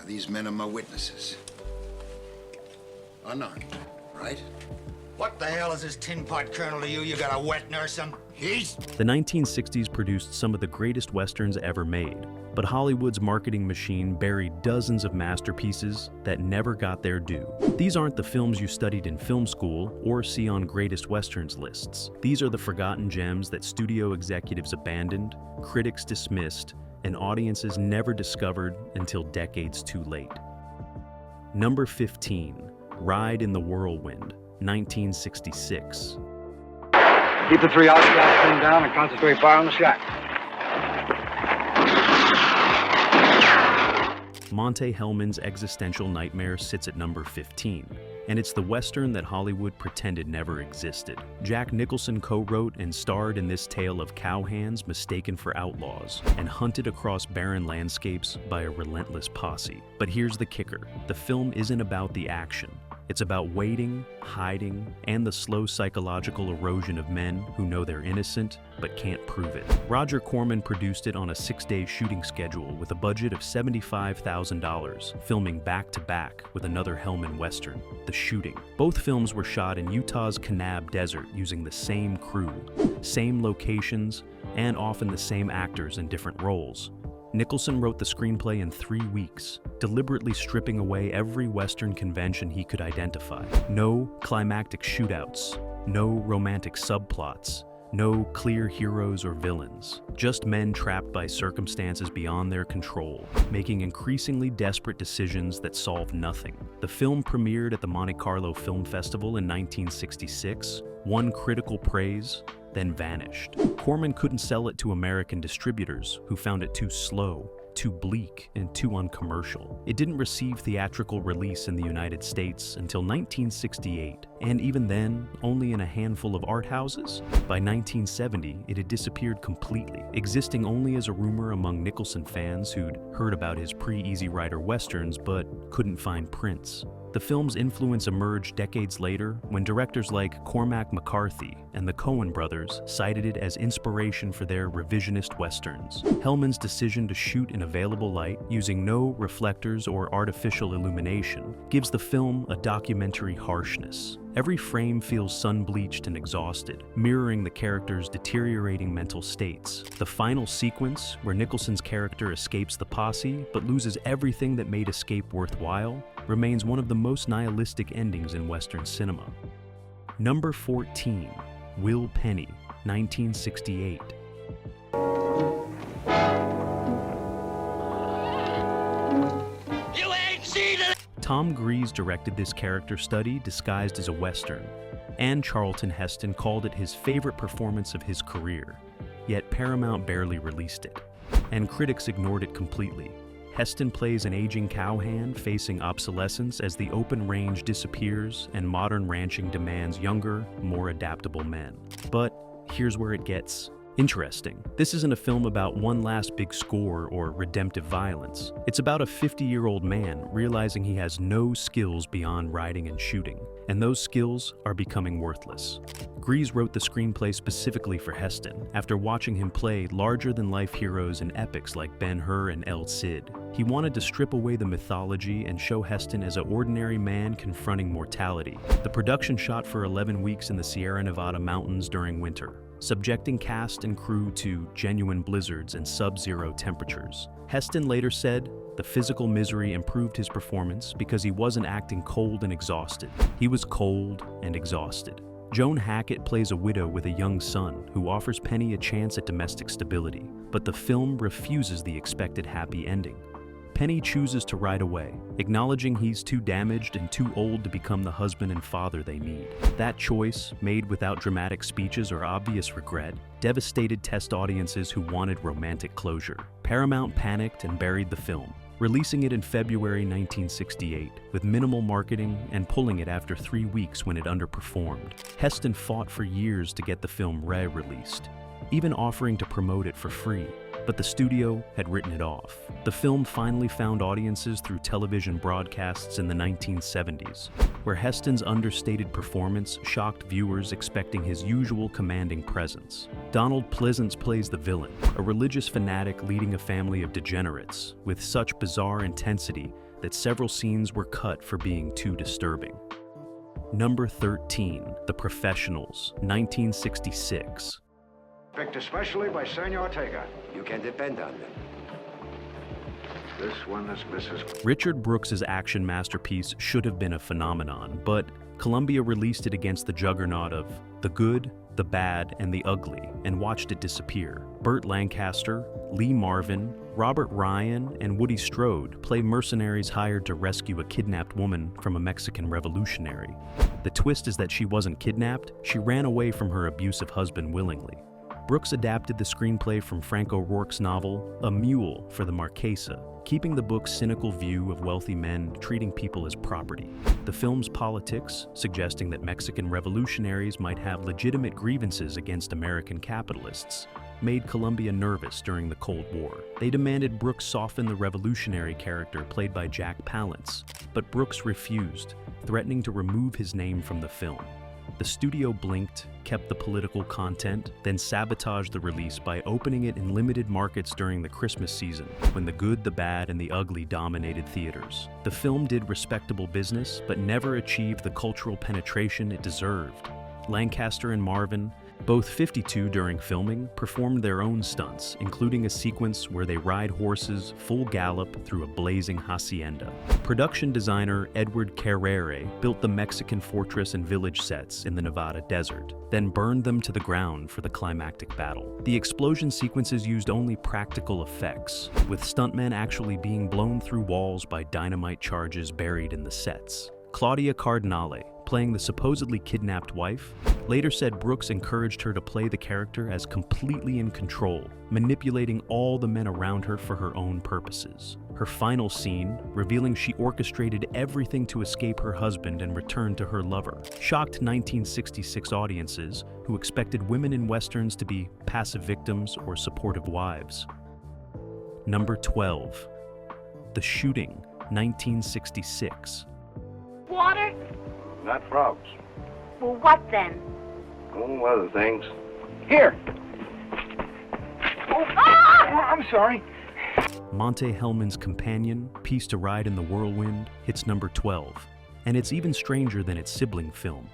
These men are my witnesses. Unarmed, right? What the hell is this tin pot colonel to you? You got a wet nurse him? The 1960s produced some of the greatest westerns ever made, but Hollywood's marketing machine buried dozens of masterpieces that never got their due. These aren't the films you studied in film school or see on greatest westerns lists. These are the forgotten gems that studio executives abandoned, critics dismissed, and audiences never discovered until decades too late. Number 15, Ride in the Whirlwind, 1966. Keep the three outcasts pinned down and concentrate fire on the shack. Monte Hellman's existential nightmare sits at number 15, and it's the Western that Hollywood pretended never existed. Jack Nicholson co-wrote and starred in this tale of cowhands mistaken for outlaws and hunted across barren landscapes by a relentless posse. But here's the kicker: the film isn't about the action. It's about waiting, hiding, and the slow psychological erosion of men who know they're innocent but can't prove it. Roger Corman produced it on a 6-day shooting schedule with a budget of $75,000, filming back-to-back with another Hellman Western, The Shooting. Both films were shot in Utah's Kanab Desert using the same crew, same locations, and often the same actors in different roles. Nicholson wrote the screenplay in 3 weeks, deliberately stripping away every Western convention he could identify. No climactic shootouts, no romantic subplots, no clear heroes or villains, just men trapped by circumstances beyond their control, making increasingly desperate decisions that solve nothing. The film premiered at the Monte Carlo Film Festival in 1966, won critical praise, then vanished. Corman couldn't sell it to American distributors, who found it too slow, too bleak, and too uncommercial. It didn't receive theatrical release in the United States until 1968, and even then, only in a handful of art houses. By 1970, it had disappeared completely, existing only as a rumor among Nicholson fans who'd heard about his pre-Easy Rider westerns but couldn't find prints. The film's influence emerged decades later when directors like Cormac McCarthy and the Coen brothers cited it as inspiration for their revisionist westerns. Hellman's decision to shoot in available light, using no reflectors or artificial illumination, gives the film a documentary harshness. Every frame feels sun-bleached and exhausted, mirroring the character's deteriorating mental states. The final sequence, where Nicholson's character escapes the posse but loses everything that made escape worthwhile, remains one of the most nihilistic endings in Western cinema. Number 14, Will Penny, 1968. You ain't seen it! Tom Grease directed this character study disguised as a Western, and Charlton Heston called it his favorite performance of his career, yet Paramount barely released it, and critics ignored it completely. Heston plays an aging cowhand facing obsolescence as the open range disappears and modern ranching demands younger, more adaptable men. But here's where it gets interesting. This isn't a film about one last big score or redemptive violence. It's about a 50-year-old man realizing he has no skills beyond riding and shooting, and those skills are becoming worthless. Grease wrote the screenplay specifically for Heston, after watching him play larger-than-life heroes in epics like Ben-Hur and El Cid. He wanted to strip away the mythology and show Heston as an ordinary man confronting mortality. The production shot for 11 weeks in the Sierra Nevada mountains during winter, subjecting cast and crew to genuine blizzards and sub-zero temperatures. Heston later said, the physical misery improved his performance because he wasn't acting cold and exhausted. He was cold and exhausted. Joan Hackett plays a widow with a young son who offers Penny a chance at domestic stability, but the film refuses the expected happy ending. Penny chooses to ride away, acknowledging he's too damaged and too old to become the husband and father they need. That choice, made without dramatic speeches or obvious regret, devastated test audiences who wanted romantic closure. Paramount panicked and buried the film, releasing it in February 1968 with minimal marketing and pulling it after 3 weeks when it underperformed. Heston fought for years to get the film re-released, even offering to promote it for free, but the studio had written it off. The film finally found audiences through television broadcasts in the 1970s, where Heston's understated performance shocked viewers expecting his usual commanding presence. Donald Pleasance plays the villain, a religious fanatic leading a family of degenerates, with such bizarre intensity that several scenes were cut for being too disturbing. Number 13, The Professionals, 1966. Picked especially by Senor Ortega. You can depend on them. This one is Mrs. Richard Brooks's action masterpiece should have been a phenomenon, but Columbia released it against the juggernaut of the good, the bad, and the ugly, and watched it disappear. Burt Lancaster, Lee Marvin, Robert Ryan, and Woody Strode play mercenaries hired to rescue a kidnapped woman from a Mexican revolutionary. The twist is that she wasn't kidnapped, she ran away from her abusive husband willingly. Brooks adapted the screenplay from Frank O'Rourke's novel, A Mule for the Marquesa, keeping the book's cynical view of wealthy men treating people as property. The film's politics, suggesting that Mexican revolutionaries might have legitimate grievances against American capitalists, made Columbia nervous during the Cold War. They demanded Brooks soften the revolutionary character played by Jack Palance, but Brooks refused, threatening to remove his name from the film. The studio blinked, kept the political content, then sabotaged the release by opening it in limited markets during the Christmas season, when the good, the bad, and the ugly dominated theaters. The film did respectable business, but never achieved the cultural penetration it deserved. Lancaster and Marvin, both 52 during filming, performed their own stunts, including a sequence where they ride horses full gallop through a blazing hacienda. Production designer Edward Carrere built the Mexican fortress and village sets in the Nevada desert, then burned them to the ground for the climactic battle. The explosion sequences used only practical effects, with stuntmen actually being blown through walls by dynamite charges buried in the sets. Claudia Cardinale, playing the supposedly kidnapped wife, later said Brooks encouraged her to play the character as completely in control, manipulating all the men around her for her own purposes. Her final scene, revealing she orchestrated everything to escape her husband and return to her lover, shocked 1966 audiences who expected women in westerns to be passive victims or supportive wives. Number 12, The Shooting, 1966. Water? Not frogs. Well, what then? Oh, other things. Here. Oh, ah! I'm sorry. Monte Hellman's Companion, Piece to Ride in the Whirlwind, hits number 12. And it's even stranger than its sibling film.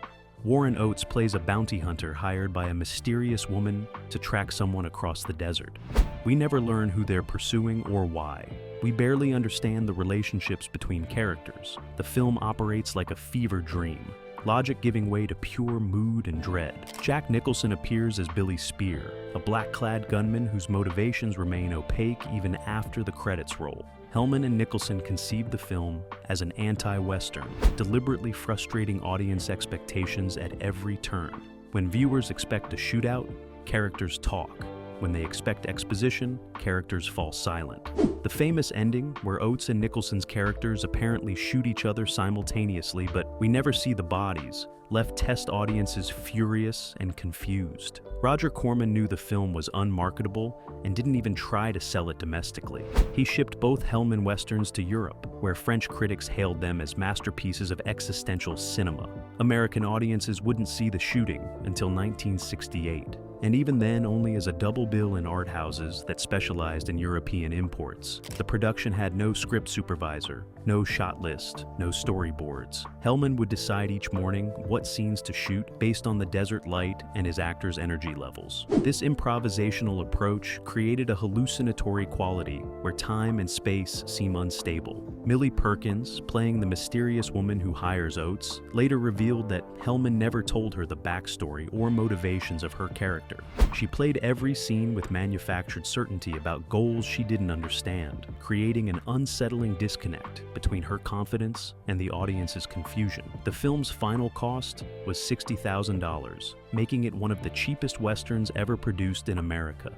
Warren Oates plays a bounty hunter hired by a mysterious woman to track someone across the desert. We never learn who they're pursuing or why. We barely understand the relationships between characters. The film operates like a fever dream, logic giving way to pure mood and dread. Jack Nicholson appears as Billy Spear, a black-clad gunman whose motivations remain opaque even after the credits roll. Hellman and Nicholson conceived the film as an anti-Western, deliberately frustrating audience expectations at every turn. When viewers expect a shootout, characters talk. When they expect exposition, characters fall silent. The famous ending, where Oates and Nicholson's characters apparently shoot each other simultaneously, but we never see the bodies, left test audiences furious and confused. Roger Corman knew the film was unmarketable and didn't even try to sell it domestically. He shipped both Hellman westerns to Europe, where French critics hailed them as masterpieces of existential cinema. American audiences wouldn't see The Shooting until 1968. And even then only as a double bill in art houses that specialized in European imports. The production had no script supervisor, no shot list, no storyboards. Hellman would decide each morning what scenes to shoot based on the desert light and his actors' energy levels. This improvisational approach created a hallucinatory quality where time and space seem unstable. Millie Perkins, playing the mysterious woman who hires Oates, later revealed that Hellman never told her the backstory or motivations of her character. She played every scene with manufactured certainty about goals she didn't understand, creating an unsettling disconnect between her confidence and the audience's confusion. The film's final cost was $60,000, making it one of the cheapest westerns ever produced in America.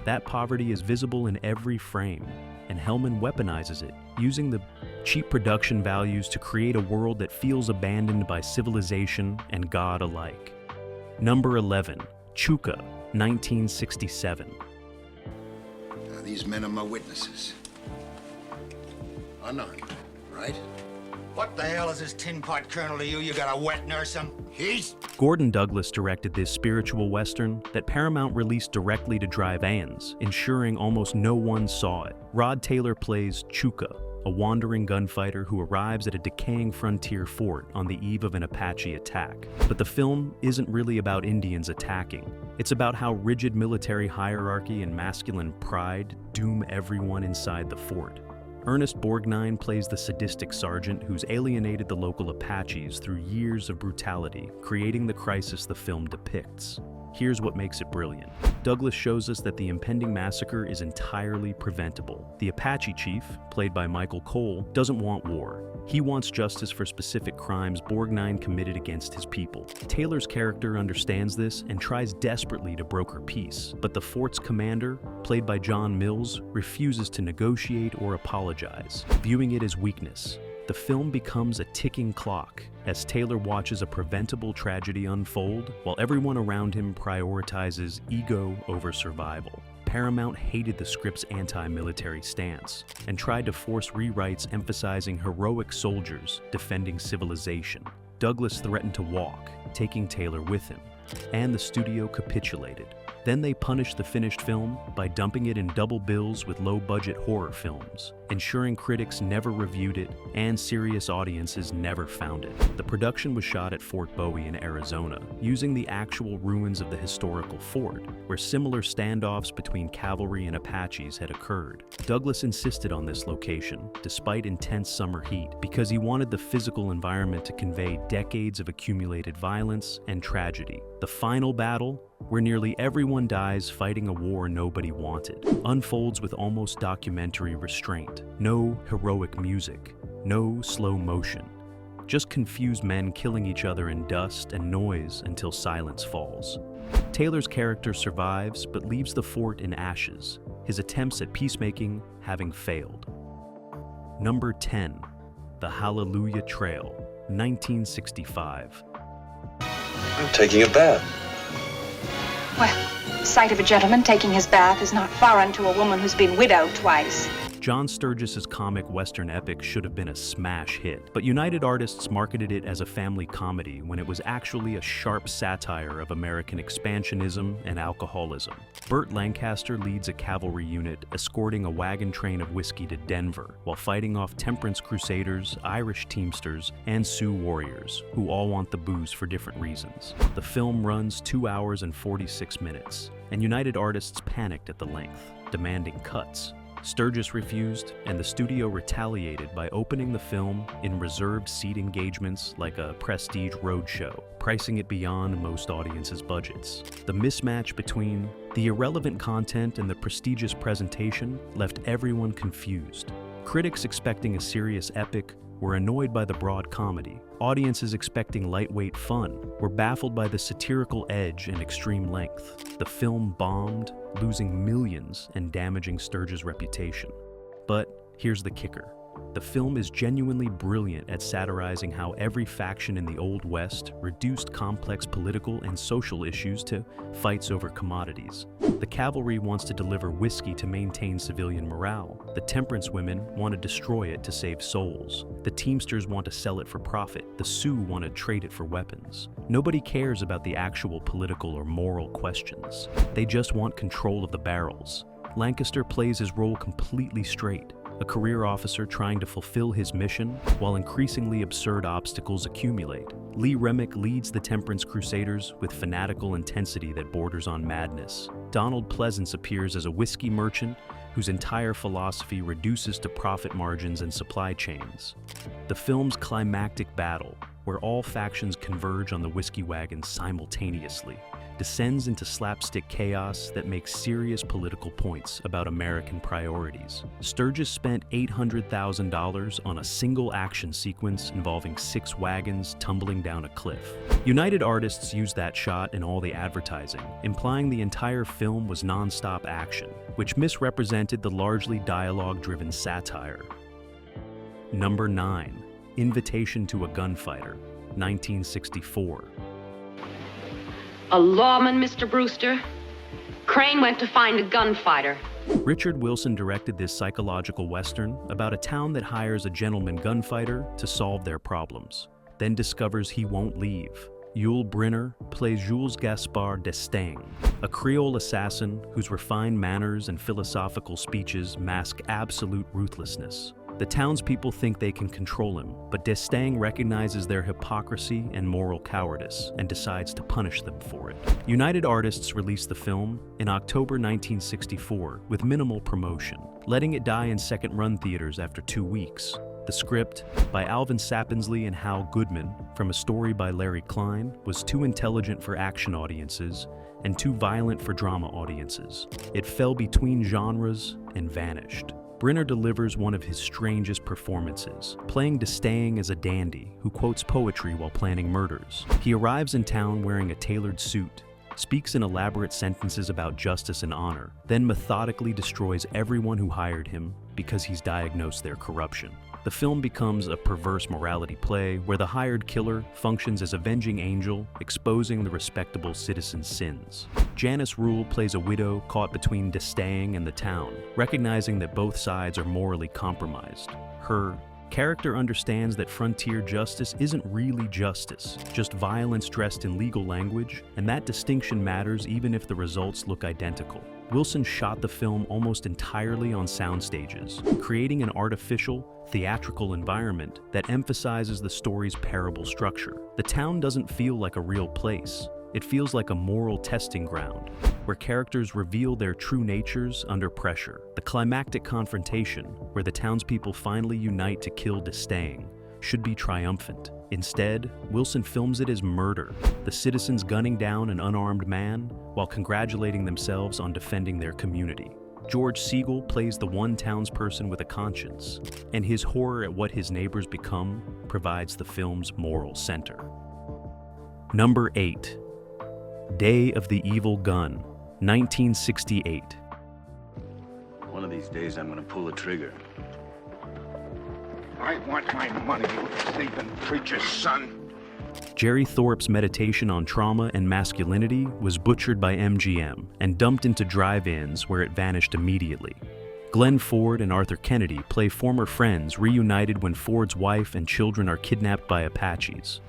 That poverty is visible in every frame, and Hellman weaponizes it, using the cheap production values to create a world that feels abandoned by civilization and God alike. Number 11, Chuka, 1967. Now, these men are my witnesses. Unarmed, right? What the hell is this tin pot colonel to you? You got a wet nurse him? He's... Gordon Douglas directed this spiritual western that Paramount released directly to drive-ins, ensuring almost no one saw it. Rod Taylor plays Chuka, a wandering gunfighter who arrives at a decaying frontier fort on the eve of an Apache attack. But the film isn't really about Indians attacking. It's about how rigid military hierarchy and masculine pride doom everyone inside the fort. Ernest Borgnine plays the sadistic sergeant who's alienated the local Apaches through years of brutality, creating the crisis the film depicts. Here's what makes it brilliant. Douglas shows us that the impending massacre is entirely preventable. The Apache chief, played by Michael Cole, doesn't want war. He wants justice for specific crimes Borgnine committed against his people. Taylor's character understands this and tries desperately to broker peace, but the fort's commander, played by John Mills, refuses to negotiate or apologize, viewing it as weakness. The film becomes a ticking clock as Taylor watches a preventable tragedy unfold while everyone around him prioritizes ego over survival. Paramount hated the script's anti-military stance and tried to force rewrites emphasizing heroic soldiers defending civilization. Douglas threatened to walk, taking Taylor with him, and the studio capitulated. Then they punished the finished film by dumping it in double bills with low-budget horror films, ensuring critics never reviewed it and serious audiences never found it. The production was shot at Fort Bowie in Arizona, using the actual ruins of the historical fort, where similar standoffs between cavalry and Apaches had occurred. Douglas insisted on this location, despite intense summer heat, because he wanted the physical environment to convey decades of accumulated violence and tragedy. The final battle, where nearly everyone dies fighting a war nobody wanted, unfolds with almost documentary restraint. No heroic music, no slow motion. Just confused men killing each other in dust and noise until silence falls. Taylor's character survives but leaves the fort in ashes, his attempts at peacemaking having failed. Number 10. The Hallelujah Trail, 1965. I'm taking a bath. Well, the sight of a gentleman taking his bath is not foreign to a woman who's been widowed twice. John Sturgis's comic Western epic should have been a smash hit, but United Artists marketed it as a family comedy when it was actually a sharp satire of American expansionism and alcoholism. Burt Lancaster leads a cavalry unit escorting a wagon train of whiskey to Denver while fighting off temperance crusaders, Irish teamsters, and Sioux warriors, who all want the booze for different reasons. The film runs 2 hours and 46 minutes, and United Artists panicked at the length, demanding cuts. Sturgis refused, and the studio retaliated by opening the film in reserved seat engagements like a prestige roadshow, pricing it beyond most audiences' budgets. The mismatch between the irrelevant content and the prestigious presentation left everyone confused. Critics expecting a serious epic were annoyed by the broad comedy. Audiences expecting lightweight fun were baffled by the satirical edge and extreme length. The film bombed, losing millions and damaging Sturges' reputation. But here's the kicker. The film is genuinely brilliant at satirizing how every faction in the Old West reduced complex political and social issues to fights over commodities. The cavalry wants to deliver whiskey to maintain civilian morale. The temperance women want to destroy it to save souls. The teamsters want to sell it for profit. The Sioux want to trade it for weapons. Nobody cares about the actual political or moral questions. They just want control of the barrels. Lancaster plays his role completely straight, a career officer trying to fulfill his mission while increasingly absurd obstacles accumulate. Lee Remick leads the Temperance Crusaders with fanatical intensity that borders on madness. Donald Pleasance appears as a whiskey merchant whose entire philosophy reduces to profit margins and supply chains. The film's climactic battle, where all factions converge on the whiskey wagon simultaneously, descends into slapstick chaos that makes serious political points about American priorities. Sturges spent $800,000 on a single action sequence involving 6 wagons tumbling down a cliff. United Artists used that shot in all the advertising, implying the entire film was non-stop action, which misrepresented the largely dialogue-driven satire. Number 9. Invitation to a Gunfighter, 1964. A lawman, Mr. Brewster? Crane went to find a gunfighter. Richard Wilson directed this psychological western about a town that hires a gentleman gunfighter to solve their problems, then discovers he won't leave. Yul Brynner plays Jules Gaspard d'Estaing, a Creole assassin whose refined manners and philosophical speeches mask absolute ruthlessness. The townspeople think they can control him, but D'Estaing recognizes their hypocrisy and moral cowardice and decides to punish them for it. United Artists released the film in October 1964 with minimal promotion, letting it die in second-run theaters after 2 weeks. The script, by Alvin Sapinsley and Hal Goodman, from a story by Larry Klein, was too intelligent for action audiences and too violent for drama audiences. It fell between genres and vanished. Brenner delivers one of his strangest performances, playing D'Estaing as a dandy who quotes poetry while planning murders. He arrives in town wearing a tailored suit, speaks in elaborate sentences about justice and honor, then methodically destroys everyone who hired him because he's diagnosed their corruption. The film becomes a perverse morality play where the hired killer functions as avenging angel, exposing the respectable citizen's sins. Janice Rule plays a widow caught between D'Estaing and the town, recognizing that both sides are morally compromised. Her character understands that frontier justice isn't really justice, just violence dressed in legal language, and that distinction matters even if the results look identical. Wilson shot the film almost entirely on sound stages, creating an artificial, theatrical environment that emphasizes the story's parable structure. The town doesn't feel like a real place. It feels like a moral testing ground, where characters reveal their true natures under pressure. The climactic confrontation, where the townspeople finally unite to kill D'Estaing, should be triumphant. Instead, Wilson films it as murder, the citizens gunning down an unarmed man while congratulating themselves on defending their community. George Siegel plays the one townsperson with a conscience, and his horror at what his neighbors become provides the film's moral center. Number 8. Day of the Evil Gun, 1968. One of these days I'm gonna pull the trigger. I want my money, you thieving preacher's son. Jerry Thorpe's meditation on trauma and masculinity was butchered by MGM and dumped into drive-ins where it vanished immediately. Glenn Ford and Arthur Kennedy play former friends reunited when Ford's wife and children are kidnapped by Apaches.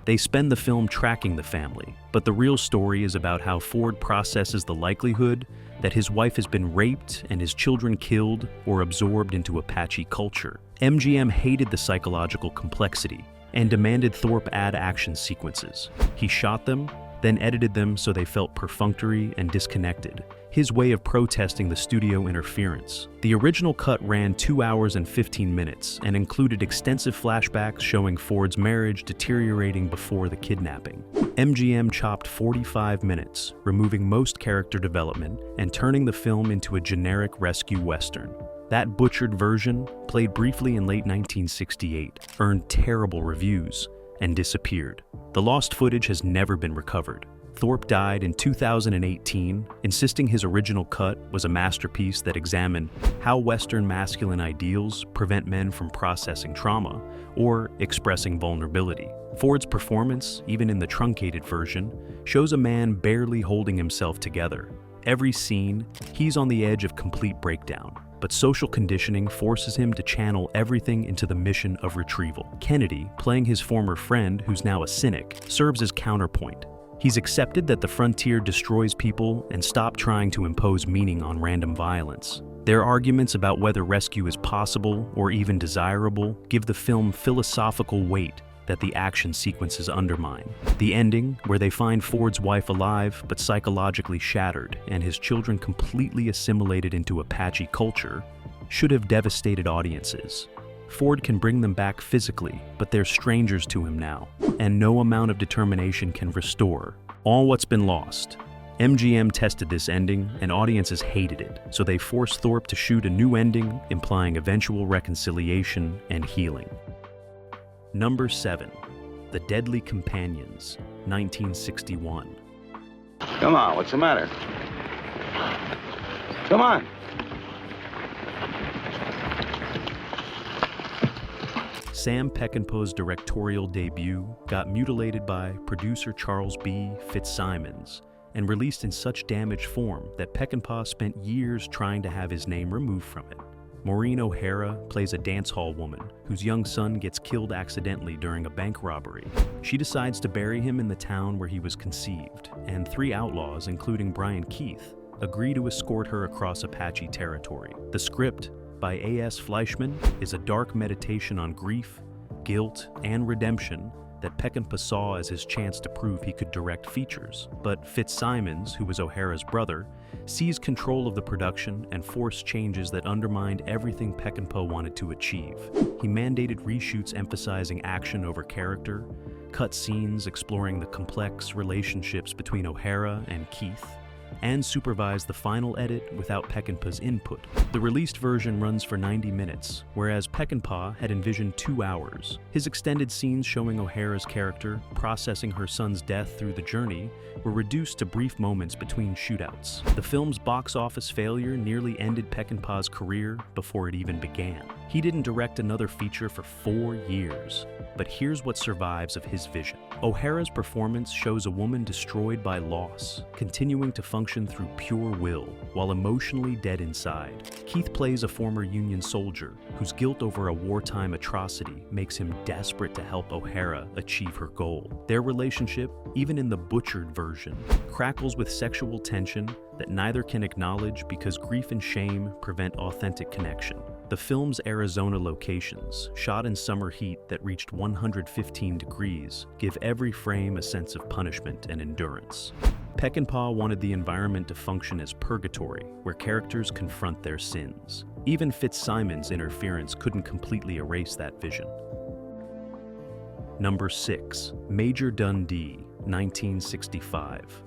They spend the film tracking the family, but the real story is about how Ford processes the likelihood that his wife has been raped and his children killed or absorbed into Apache culture. MGM hated the psychological complexity and demanded Thorpe add action sequences. He shot them, then edited them so they felt perfunctory and disconnected, his way of protesting the studio interference. The original cut ran 2 hours and 15 minutes and included extensive flashbacks showing Ford's marriage deteriorating before the kidnapping. MGM chopped 45 minutes, removing most character development and turning the film into a generic rescue western. That butchered version, played briefly in late 1968, earned terrible reviews and disappeared. The lost footage has never been recovered. Thorpe died in 2018, insisting his original cut was a masterpiece that examined how Western masculine ideals prevent men from processing trauma or expressing vulnerability. Ford's performance, even in the truncated version, shows a man barely holding himself together. Every scene, he's on the edge of complete breakdown, but social conditioning forces him to channel everything into the mission of retrieval. Kennedy, playing his former friend, who's now a cynic, serves as counterpoint. He's accepted that the frontier destroys people and stopped trying to impose meaning on random violence. Their arguments about whether rescue is possible or even desirable give the film philosophical weight that the action sequences undermine. The ending, where they find Ford's wife alive but psychologically shattered and his children completely assimilated into Apache culture, should have devastated audiences. Ford can bring them back physically, but they're strangers to him now, and no amount of determination can restore all what's been lost. MGM tested this ending, and audiences hated it, so they forced Thorpe to shoot a new ending, implying eventual reconciliation and healing. Number 7. The Deadly Companions, 1961. Come on, what's the matter? Come on. Sam Peckinpah's directorial debut got mutilated by producer Charles B. Fitzsimons and released in such damaged form that Peckinpah spent years trying to have his name removed from it. Maureen O'Hara plays a dance hall woman whose young son gets killed accidentally during a bank robbery. She decides to bury him in the town where he was conceived, and 3 outlaws, including Brian Keith, agree to escort her across Apache territory. The script, by A.S. Fleischman is a dark meditation on grief, guilt, and redemption that Peckinpah saw as his chance to prove he could direct features. But Fitzsimons, who was O'Hara's brother, seized control of the production and forced changes that undermined everything Peckinpah wanted to achieve. He mandated reshoots emphasizing action over character, cut scenes exploring the complex relationships between O'Hara and Keith, and supervised the final edit without Peckinpah's input. The released version runs for 90 minutes, whereas Peckinpah had envisioned 2 hours. His extended scenes showing O'Hara's character processing her son's death through the journey were reduced to brief moments between shootouts. The film's box office failure nearly ended Peckinpah's career before it even began. He didn't direct another feature for 4 years, but here's what survives of his vision. O'Hara's performance shows a woman destroyed by loss, continuing to function through pure will, while emotionally dead inside. Keith plays a former Union soldier whose guilt over a wartime atrocity makes him desperate to help O'Hara achieve her goal. Their relationship, even in the butchered version, crackles with sexual tension that neither can acknowledge because grief and shame prevent authentic connection. The film's Arizona locations, shot in summer heat that reached 115 degrees, give every frame a sense of punishment and endurance. Peckinpah wanted the environment to function as purgatory, where characters confront their sins. Even Fitzsimons' interference couldn't completely erase that vision. Number 6. Major Dundee, 1965.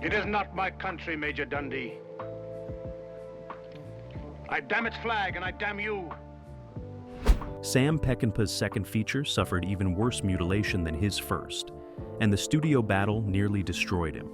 It is not my country, Major Dundee. I damn its flag and I damn you. Sam Peckinpah's second feature suffered even worse mutilation than his first, and the studio battle nearly destroyed him.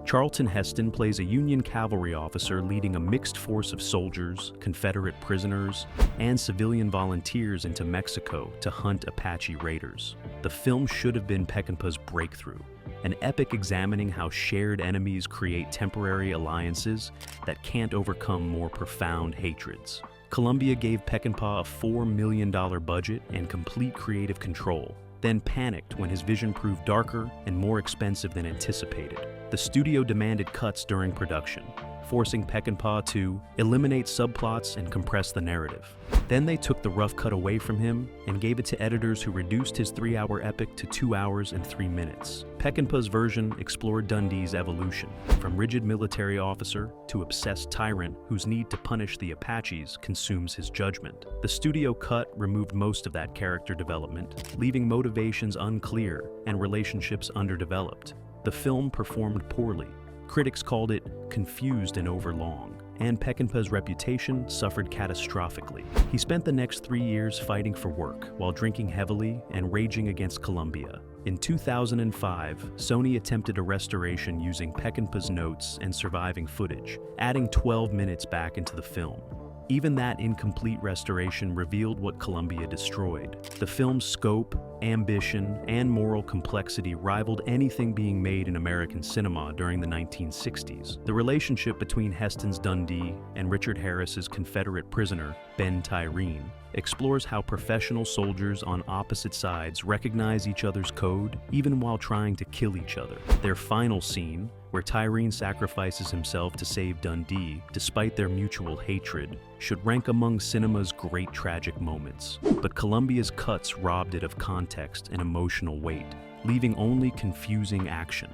Charlton Heston plays a Union cavalry officer leading a mixed force of soldiers, Confederate prisoners, and civilian volunteers into Mexico to hunt Apache raiders. The film should have been Peckinpah's breakthrough, an epic examining how shared enemies create temporary alliances that can't overcome more profound hatreds. Columbia gave Peckinpah a $4 million budget and complete creative control, then panicked when his vision proved darker and more expensive than anticipated. The studio demanded cuts during production, forcing Peckinpah to eliminate subplots and compress the narrative. Then they took the rough cut away from him and gave it to editors who reduced his 3-hour epic to 2 hours and 3 minutes. Peckinpah's version explored Dundee's evolution, from rigid military officer to obsessed tyrant whose need to punish the Apaches consumes his judgment. The studio cut removed most of that character development, leaving motivations unclear and relationships underdeveloped. The film performed poorly. Critics called it confused and overlong, and Peckinpah's reputation suffered catastrophically. He spent the next 3 years fighting for work while drinking heavily and raging against Columbia. In 2005, Sony attempted a restoration using Peckinpah's notes and surviving footage, adding 12 minutes back into the film. Even that incomplete restoration revealed what Columbia destroyed. The film's scope, ambition, and moral complexity rivaled anything being made in American cinema during the 1960s. The relationship between Heston's Dundee and Richard Harris's Confederate prisoner, Ben Tyreen, explores how professional soldiers on opposite sides recognize each other's code even while trying to kill each other. Their final scene, where Tyreen sacrifices himself to save Dundee despite their mutual hatred, should rank among cinema's great tragic moments. But Columbia's cuts robbed it of context and emotional weight, leaving only confusing action.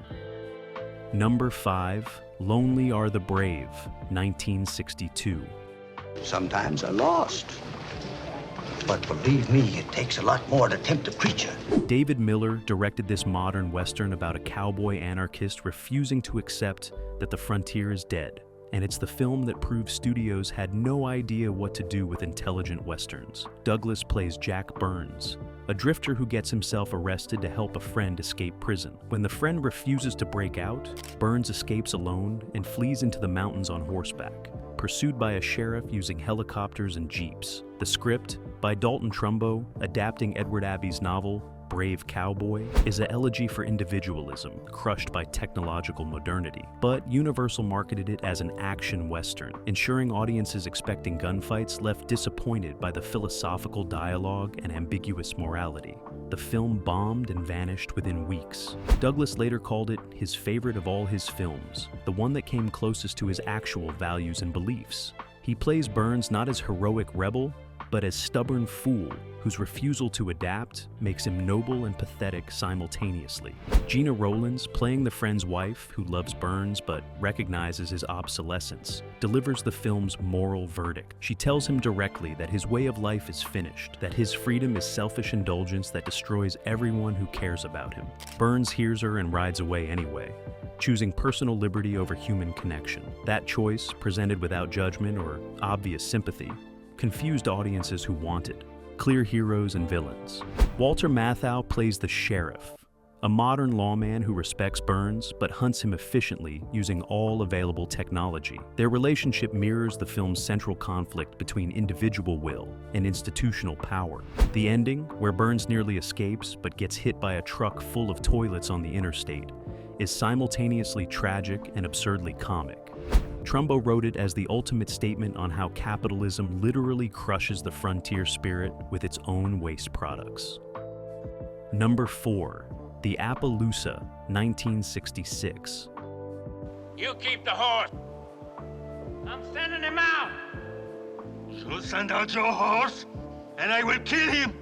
Number 5. Lonely Are the Brave, 1962. Sometimes I'm lost. But believe me, it takes a lot more to tempt a preacher. David Miller directed this modern Western about a cowboy anarchist refusing to accept that the frontier is dead. And it's the film that proves studios had no idea what to do with intelligent Westerns. Douglas plays Jack Burns, a drifter who gets himself arrested to help a friend escape prison. When the friend refuses to break out, Burns escapes alone and flees into the mountains on horseback, pursued by a sheriff using helicopters and jeeps. The script, by Dalton Trumbo, adapting Edward Abbey's novel, Brave Cowboy, is an elegy for individualism, crushed by technological modernity. But Universal marketed it as an action western, ensuring audiences expecting gunfights left disappointed by the philosophical dialogue and ambiguous morality. The film bombed and vanished within weeks. Douglas later called it his favorite of all his films, the one that came closest to his actual values and beliefs. He plays Burns not as heroic rebel, but as stubborn fool whose refusal to adapt makes him noble and pathetic simultaneously. Gina Rowlands, playing the friend's wife who loves Burns but recognizes his obsolescence, delivers the film's moral verdict. She tells him directly that his way of life is finished, that his freedom is selfish indulgence that destroys everyone who cares about him. Burns hears her and rides away anyway, choosing personal liberty over human connection. That choice, presented without judgment or obvious sympathy, confused audiences who wanted clear heroes and villains. Walter Matthau plays the sheriff, a modern lawman who respects Burns but hunts him efficiently using all available technology. Their relationship mirrors the film's central conflict between individual will and institutional power. The ending, where Burns nearly escapes but gets hit by a truck full of toilets on the interstate, is simultaneously tragic and absurdly comic. Trumbo wrote it as the ultimate statement on how capitalism literally crushes the frontier spirit with its own waste products. Number 4. The Appaloosa, 1966. You keep the horse. I'm sending him out. So send out your horse, and I will kill him.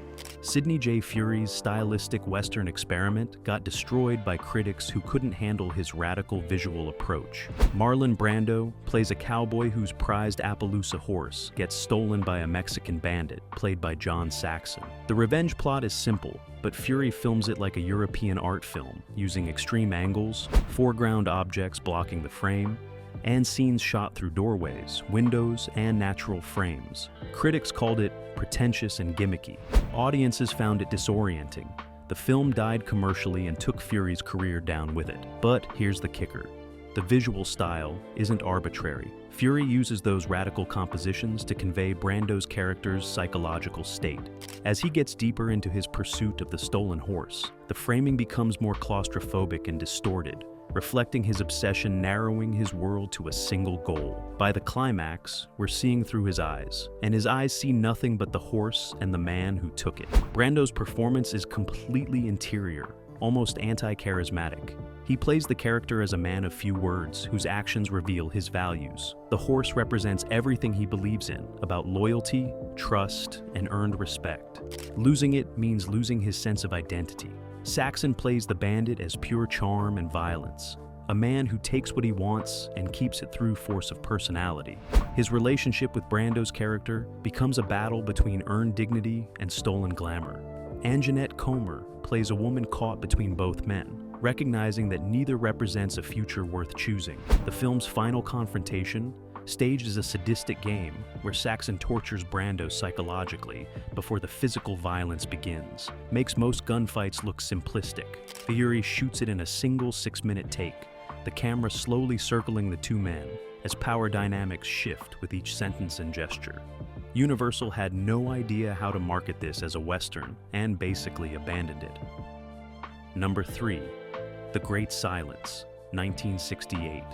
Sidney J. Fury's stylistic Western experiment got destroyed by critics who couldn't handle his radical visual approach. Marlon Brando plays a cowboy whose prized Appaloosa horse gets stolen by a Mexican bandit, played by John Saxon. The revenge plot is simple, but Fury films it like a European art film, using extreme angles, foreground objects blocking the frame, and scenes shot through doorways, windows, and natural frames. Critics called it pretentious and gimmicky. Audiences found it disorienting. The film died commercially and took Fury's career down with it. But here's the kicker. The visual style isn't arbitrary. Fury uses those radical compositions to convey Brando's character's psychological state. As he gets deeper into his pursuit of the stolen horse, the framing becomes more claustrophobic and distorted, reflecting his obsession narrowing his world to a single goal. By the climax, we're seeing through his eyes, and his eyes see nothing but the horse and the man who took it. Brando's performance is completely interior, almost anti-charismatic. He plays the character as a man of few words, whose actions reveal his values. The horse represents everything he believes in, about loyalty, trust, and earned respect. Losing it means losing his sense of identity. Saxon plays the bandit as pure charm and violence, a man who takes what he wants and keeps it through force of personality. His relationship with Brando's character becomes a battle between earned dignity and stolen glamour. Anjanette Comer plays a woman caught between both men, recognizing that neither represents a future worth choosing. The film's final confrontation, staged as a sadistic game where Saxon tortures Brando psychologically before the physical violence begins, makes most gunfights look simplistic. Fury shoots it in a single 6-minute take, the camera slowly circling the two men as power dynamics shift with each sentence and gesture. Universal had no idea how to market this as a Western and basically abandoned it. Number 3. The Great Silence, 1968.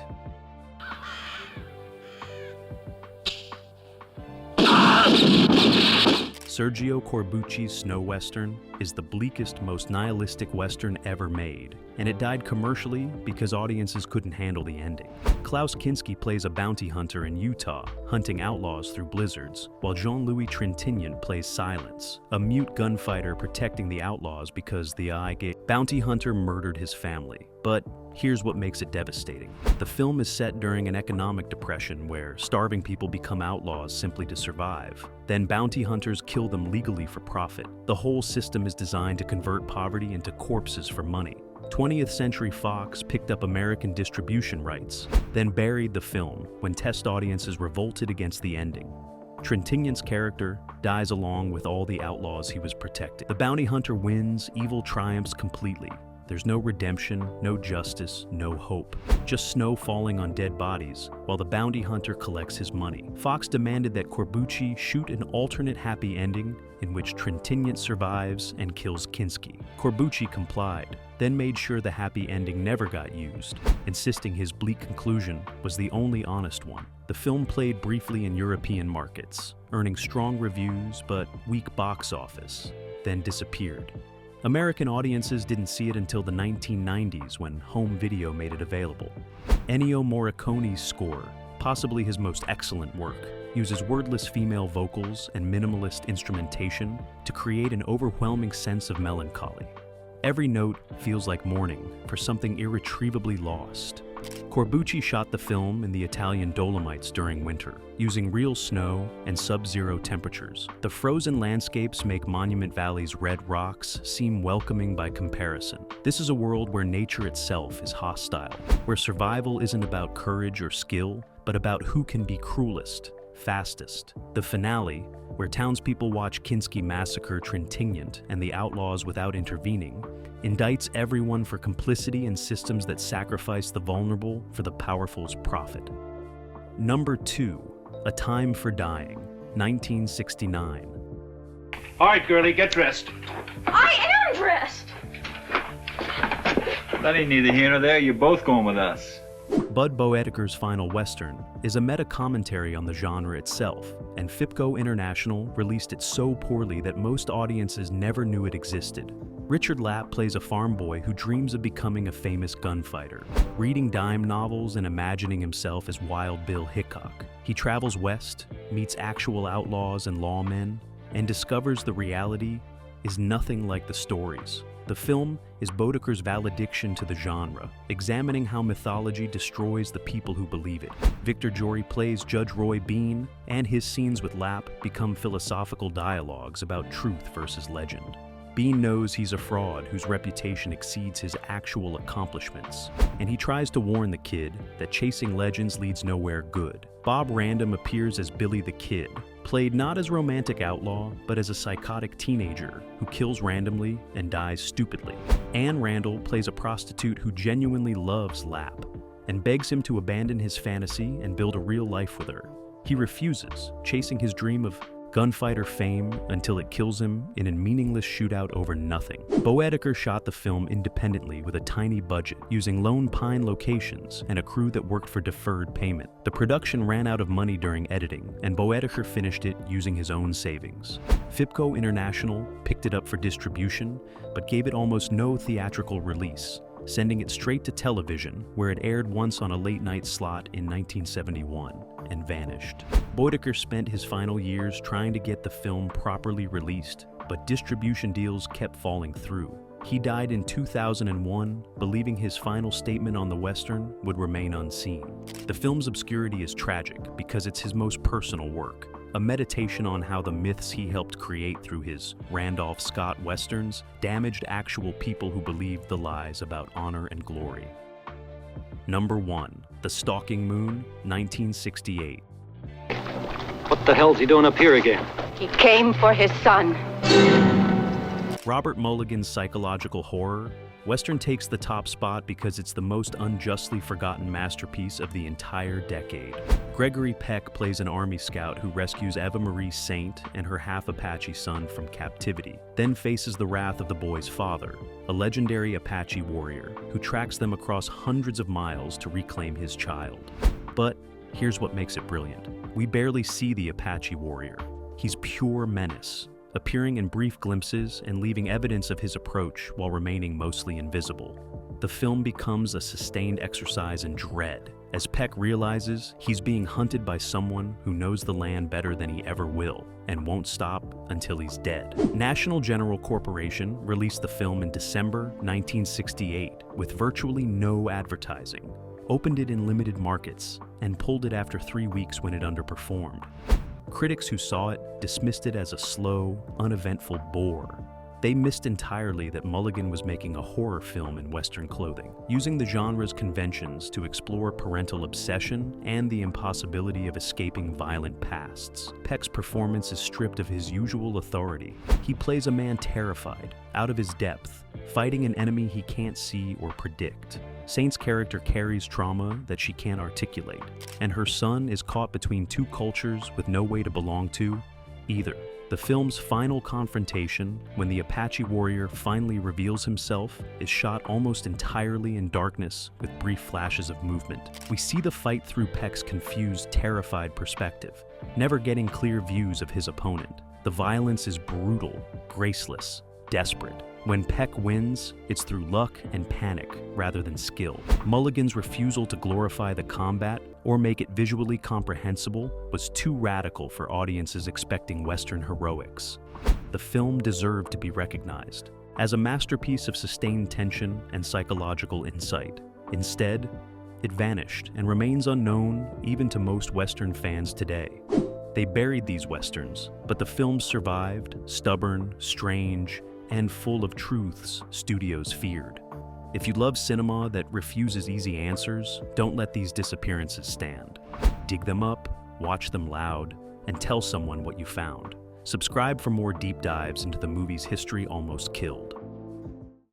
Sergio Corbucci's snow western is the bleakest, most nihilistic western ever made, and it died commercially because audiences couldn't handle the ending. Klaus Kinski plays a bounty hunter in Utah, hunting outlaws through blizzards, while Jean-Louis Trintignant plays Silence, a mute gunfighter protecting the outlaws because the bounty hunter murdered his family. But here's what makes it devastating. The film is set during an economic depression where starving people become outlaws simply to survive. Then bounty hunters kill them legally for profit. The whole system is designed to convert poverty into corpses for money. 20th Century Fox picked up American distribution rights, then buried the film when test audiences revolted against the ending. Trintignant's character dies along with all the outlaws he was protecting. The bounty hunter wins, evil triumphs completely. There's no redemption, no justice, no hope. Just snow falling on dead bodies, while the bounty hunter collects his money. Fox demanded that Corbucci shoot an alternate happy ending in which Trintignant survives and kills Kinski. Corbucci complied, then made sure the happy ending never got used, insisting his bleak conclusion was the only honest one. The film played briefly in European markets, earning strong reviews but weak box office, then disappeared. American audiences didn't see it until the 1990s when home video made it available. Ennio Morricone's score, possibly his most excellent work, uses wordless female vocals and minimalist instrumentation to create an overwhelming sense of melancholy. Every note feels like mourning for something irretrievably lost. Corbucci shot the film in the Italian Dolomites during winter, using real snow and sub-zero temperatures. The frozen landscapes make Monument Valley's red rocks seem welcoming by comparison. This is a world where nature itself is hostile, where survival isn't about courage or skill, but about who can be cruelest, fastest. The finale, where townspeople watch Kinski massacre Trintignant and the outlaws without intervening, indicts everyone for complicity in systems that sacrifice the vulnerable for the powerful's profit. Number 2, A Time for Dying, 1969. All right, girlie, get dressed. I am dressed. That ain't neither here nor there. You're both going with us. Bud Boetticher's final Western is a meta-commentary on the genre itself, and Fipco International released it so poorly that most audiences never knew it existed. Richard Lapp plays a farm boy who dreams of becoming a famous gunfighter, reading dime novels and imagining himself as Wild Bill Hickok. He travels west, meets actual outlaws and lawmen, and discovers the reality is nothing like the stories. The film is Boetticher's valediction to the genre, examining how mythology destroys the people who believe it. Victor Jory plays Judge Roy Bean, and his scenes with Lapp become philosophical dialogues about truth versus legend. Bean knows he's a fraud whose reputation exceeds his actual accomplishments, and he tries to warn the kid that chasing legends leads nowhere good. Bob Random appears as Billy the Kid, played not as romantic outlaw, but as a psychotic teenager who kills randomly and dies stupidly. Anne Randall plays a prostitute who genuinely loves Lapp and begs him to abandon his fantasy and build a real life with her. He refuses, chasing his dream of gunfighter fame until it kills him in a meaningless shootout over nothing. Boetticher shot the film independently with a tiny budget, using Lone Pine locations and a crew that worked for deferred payment. The production ran out of money during editing, and Boetticher finished it using his own savings. Fipco International picked it up for distribution, but gave it almost no theatrical release, sending it straight to television, where it aired once on a late-night slot in 1971 and vanished. Boetticher spent his final years trying to get the film properly released, but distribution deals kept falling through. He died in 2001, believing his final statement on the Western would remain unseen. The film's obscurity is tragic because it's his most personal work, a meditation on how the myths he helped create through his Randolph Scott Westerns damaged actual people who believed the lies about honor and glory. Number 1, The Stalking Moon, 1968. What the hell's he doing up here again? He came for his son. Robert Mulligan's psychological horror, Western takes the top spot because it's the most unjustly forgotten masterpiece of the entire decade. Gregory Peck plays an army scout who rescues Eva Marie Saint and her half-Apache son from captivity, then faces the wrath of the boy's father, a legendary Apache warrior who tracks them across hundreds of miles to reclaim his child. But here's what makes it brilliant. We barely see the Apache warrior. He's pure menace, appearing in brief glimpses and leaving evidence of his approach while remaining mostly invisible. The film becomes a sustained exercise in dread, as Peck realizes he's being hunted by someone who knows the land better than he ever will, and won't stop until he's dead. National General Corporation released the film in December 1968 with virtually no advertising, opened it in limited markets, and pulled it after 3 weeks when it underperformed. Critics who saw it dismissed it as a slow, uneventful bore. They missed entirely that Mulligan was making a horror film in Western clothing, using the genre's conventions to explore parental obsession and the impossibility of escaping violent pasts. Peck's performance is stripped of his usual authority. He plays a man terrified, out of his depth, fighting an enemy he can't see or predict. Saint's character carries trauma that she can't articulate, and her son is caught between two cultures with no way to belong to either. The film's final confrontation, when the Apache warrior finally reveals himself, is shot almost entirely in darkness with brief flashes of movement. We see the fight through Peck's confused, terrified perspective, never getting clear views of his opponent. The violence is brutal, graceless, desperate. When Peck wins, it's through luck and panic rather than skill. Mulligan's refusal to glorify the combat or make it visually comprehensible was too radical for audiences expecting Western heroics. The film deserved to be recognized as a masterpiece of sustained tension and psychological insight. Instead, it vanished and remains unknown even to most Western fans today. They buried these Westerns, but the film survived, stubborn, strange, and full of truths studios feared. If you love cinema that refuses easy answers, don't let these disappearances stand. Dig them up, watch them loud, and tell someone what you found. Subscribe for more deep dives into the movie's history almost killed.